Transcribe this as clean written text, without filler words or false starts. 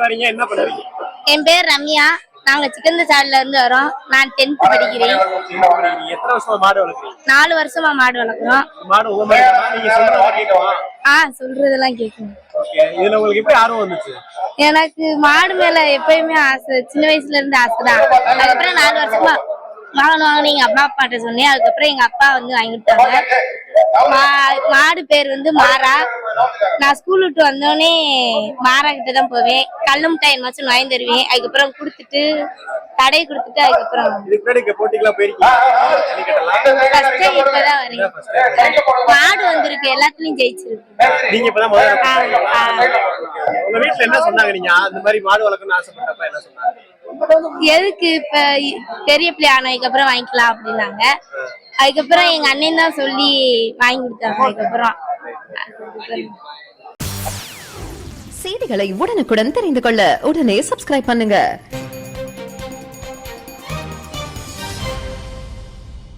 வரீங்க, என்ன பண்ணுவீங்க? என் பேர் ரம்யா. நாங்க சிக்கந்தசாலையில இருந்து வரோம். நான் 10th படிக்கிறேன். எத்தனை வருஷமா மாடு வளர்க்குறீங்க? 4 வருஷமா மாடு வளர்க்குறோம். மாடு உங்க மாடு தானா? நீங்க சொல்றதெல்லாம் கேட்குமா? சொல்றதெல்லாம் கேட்கும். இதுல உங்களுக்கு எப்படி ஆர்வம் வந்துச்சு? எனக்கு மாடு மேல எப்பயுமே ஆசை. சின்ன வயசுல இருந்து ஆசைதான். அதுக்கப்புறம் 4 வருஷமா வாங்கணும் எங்க அப்பாட்ட சொன்னேன். அதுக்கப்புறம் எங்க அப்பா வந்து வாங்கி கொடுத்தாங்க. மாடு பேர் வந்து மாறா. நான் ஸ்கூல் விட்டு வந்தோடனே மாறா கிட்டதான் போவேன். கல்லு மிட்டாய் மாசம் வாங்கி தருவேன். அதுக்கப்புறம் கொடுத்துட்டு கடையை கொடுத்துட்டு அதுக்கப்புறம் போட்டிக்கெல்லாம் போயிருக்கீங்க? இப்பதான் வரேன். மாடு வந்திருக்கு, எல்லாத்துலயும் ஜெயிச்சிருக்கு. நீங்க இப்பதான் உங்க வீட்டுல என்ன சொன்னாங்க? நீங்க அந்த மாதிரி மாடு வளர்க்கணும்னு ஆசைப்பட்டப்ப என்ன சொன்னாங்க? எதுக்கு இப்ப பெரிய பிள்ளை ஆனதுக்கு அப்புறம் வாங்கிக்கலாம் அப்படின்னாங்க. அதுக்கப்புறம் எங்க அண்ணன் தான் சொல்லி வாங்கி கொடுத்தாங்க. அதுக்கப்புறம் செய்திகளை உடனுக்குடன் தெரிந்து கொள்ள உடனே சப்ஸ்கிரைப் பண்ணுங்க.